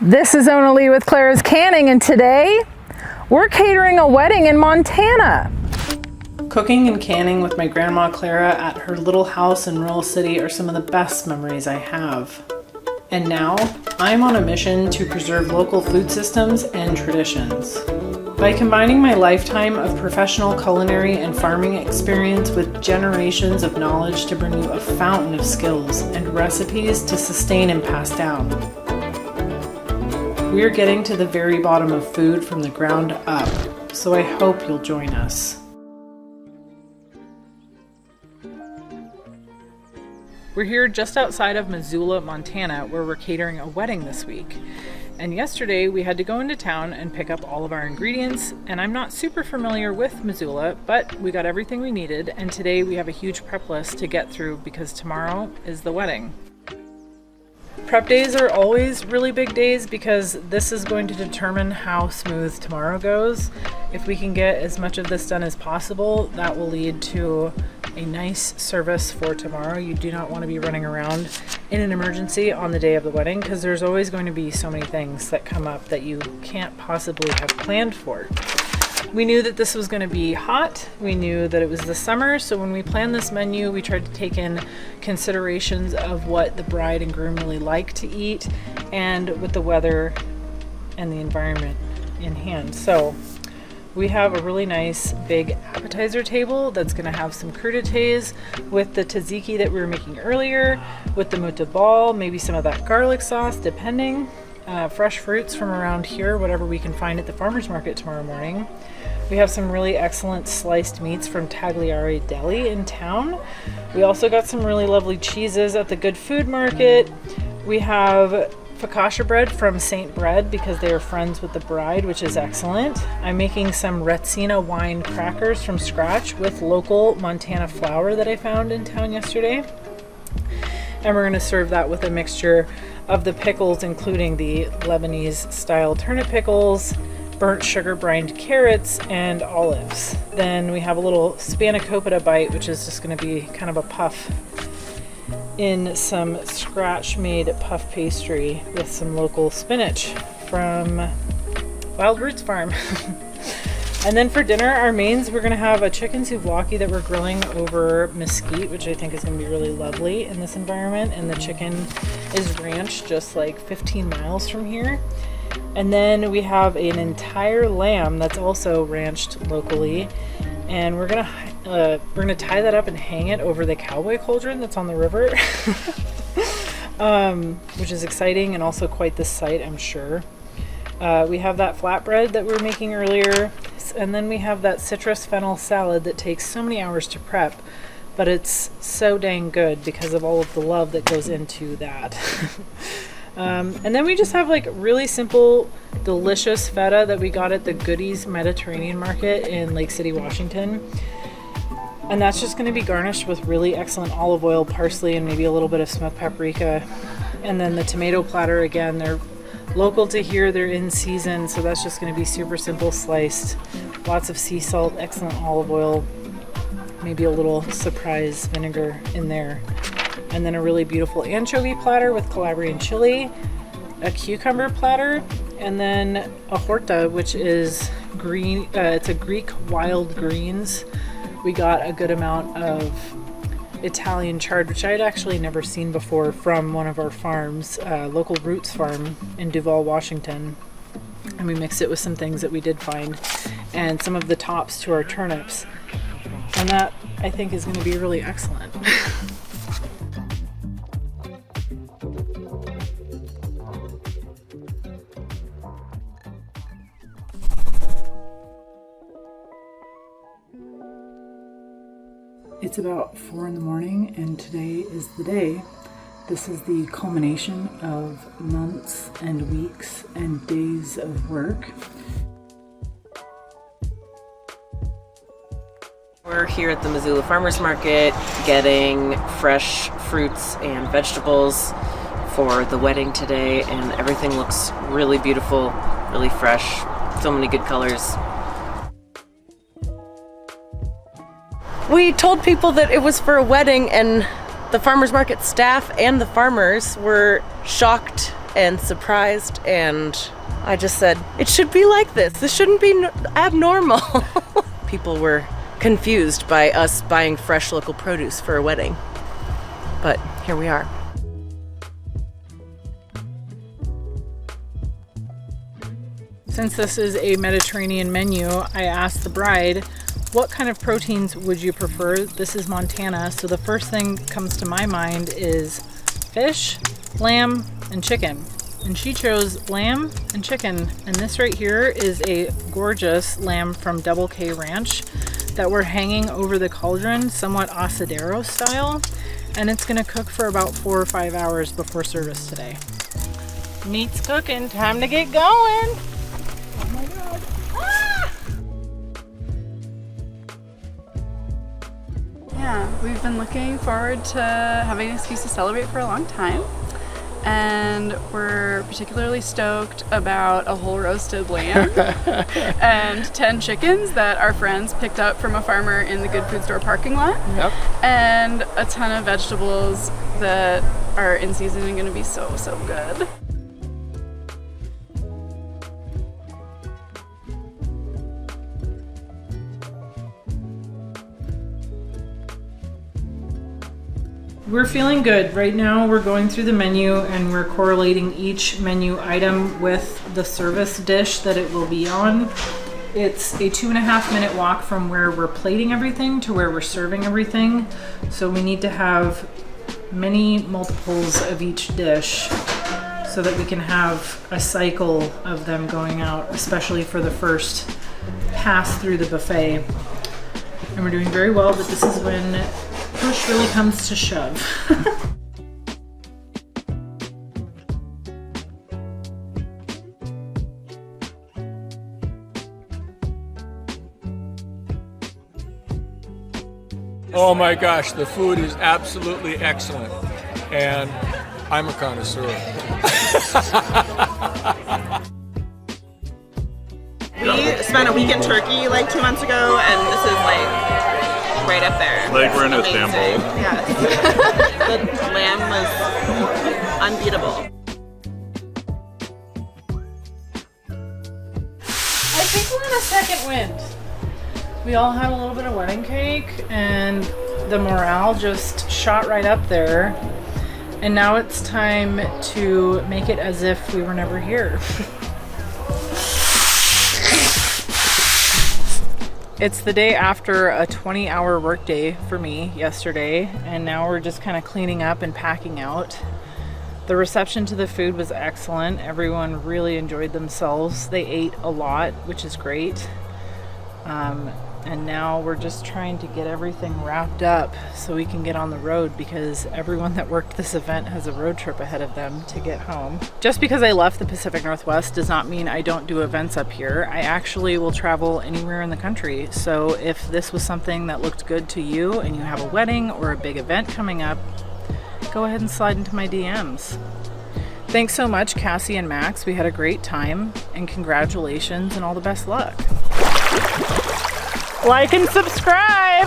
This is Ona Lee with Clara's Canning, and today we're catering a wedding in Montana. Cooking and canning with my grandma Clara at her little house in Rural City are some of the best memories I have. And now, I'm on a mission to preserve local food systems and traditions. By combining my lifetime of professional culinary and farming experience with generations of knowledge to bring you a fountain of skills and recipes to sustain and pass down. We are getting to the very bottom of food from the ground up, so I hope you'll join us. We're here just outside of Missoula, Montana, where we're catering a wedding this week. And yesterday we had to go into town and pick up all of our ingredients, and I'm not super familiar with Missoula, but we got everything we needed, and today we have a huge prep list to get through because tomorrow is the wedding. Prep days are always really big days because this is going to determine how smooth tomorrow goes. If we can get as much of this done as possible, that will lead to a nice service for tomorrow. You do not want to be running around in an emergency on the day of the wedding because there's always going to be so many things that come up that you can't possibly have planned for. We knew that this was going to be hot. We knew that it was the summer, so when we planned this menu, we tried to take in considerations of what the bride and groom really like to eat and with the weather and the environment in hand. So we have a really nice big appetizer table that's going to have some crudités with the tzatziki that we were making earlier, with the mutabal, maybe some of that garlic sauce, depending. Fresh fruits from around here, whatever we can find at the farmer's market tomorrow morning. We have some really excellent sliced meats from Tagliare Deli in town. We also got some really lovely cheeses at the Good Food Market. We have focaccia bread from Saint Bread because they are friends with the bride, which is excellent. I'm making some Retsina wine crackers from scratch with local Montana flour that I found in town yesterday. And we're going to serve that with a mixture of the pickles, including the Lebanese style turnip pickles, burnt sugar brined carrots, and olives. Then we have a little spanakopita bite, which is just going to be kind of a puff in some scratch made puff pastry with some local spinach from Wild Roots Farm. And then for dinner, our mains, we're going to have a chicken souvlaki that we're grilling over mesquite, which I think is going to be really lovely in this environment. And the chicken is ranched just like 15 miles from here. And then we have an entire lamb that's also ranched locally. And we're gonna tie that up and hang it over the cowboy cauldron that's on the river, which is exciting and also quite the sight, I'm sure. We have that flatbread that we were making earlier. And then we have that citrus fennel salad that takes so many hours to prep, but it's so dang good because of all of the love that goes into that. And then we just have like really simple, delicious feta that we got at the Goodies Mediterranean Market in Lake City, Washington. And that's just going to be garnished with really excellent olive oil, parsley, and maybe a little bit of smoked paprika. And then the tomato platter, again, they're local to here, they're in season, so that's just going to be super simple sliced. Lots of sea salt, excellent olive oil, maybe a little surprise vinegar in there. And then a really beautiful anchovy platter with Calabrian chili, a cucumber platter, and then a horta, which is green. It's a Greek wild greens. We got a good amount of Italian chard, which I had actually never seen before, from one of our farms, local Roots Farm in Duvall, Washington. And we mixed it with some things that we did find and some of the tops to our turnips. And that, I think, is going to be really excellent. It's about 4 in the morning, and today is the day. This is the culmination of months and weeks and days of work. We're here at the Missoula Farmers Market getting fresh fruits and vegetables for the wedding today, and everything looks really beautiful, really fresh, so many good colors. We told people that it was for a wedding, and the farmers market staff and the farmers were shocked and surprised, and I just said, it should be like this. This shouldn't be abnormal. People were confused by us buying fresh local produce for a wedding, but here we are. Since this is a Mediterranean menu, I asked the bride, what kind of proteins would you prefer? This is Montana, so the first thing that comes to my mind is fish, lamb, and chicken. And she chose lamb and chicken. And this right here is a gorgeous lamb from Double K Ranch that we're hanging over the cauldron, somewhat asadero style. And it's gonna cook for about 4 or 5 hours before service today. Meat's cooking, time to get going. Oh my God. Ah! Yeah, we've been looking forward to having an excuse to celebrate for a long time. And we're particularly stoked about a whole roasted lamb and 10 chickens that our friends picked up from a farmer in the Good Food Store parking lot. Yep. And a ton of vegetables that are in season and gonna be so good. We're feeling good. Right now we're going through the menu and we're correlating each menu item with the service dish that it will be on. It's a 2.5 minute walk from where we're plating everything to where we're serving everything. So we need to have many multiples of each dish so that we can have a cycle of them going out, especially for the first pass through the buffet. And we're doing very well, but this is when push really comes to shove. Oh my gosh, the food is absolutely excellent, and I'm a connoisseur. We spent a week in Turkey like 2 months ago, and this is like right up there. Like we're in Amazing. Istanbul. Yes. The lamb was unbeatable. I think we're in a second wind. We all had a little bit of wedding cake and the morale just shot right up there. And now it's time to make it as if we were never here. It's the day after a 20-hour workday for me yesterday, and now we're just kind of cleaning up and packing out. The reception to the food was excellent. Everyone really enjoyed themselves. They ate a lot, which is great. And now we're just trying to get everything wrapped up so we can get on the road, because everyone that worked this event has a road trip ahead of them to get home. Just because I left the Pacific Northwest does not mean I don't do events up here. I actually will travel anywhere in the country. So if this was something that looked good to you and you have a wedding or a big event coming up, go ahead and slide into my DMs. Thanks so much, Cassie and Max. We had a great time, and congratulations and all the best luck. Like and subscribe!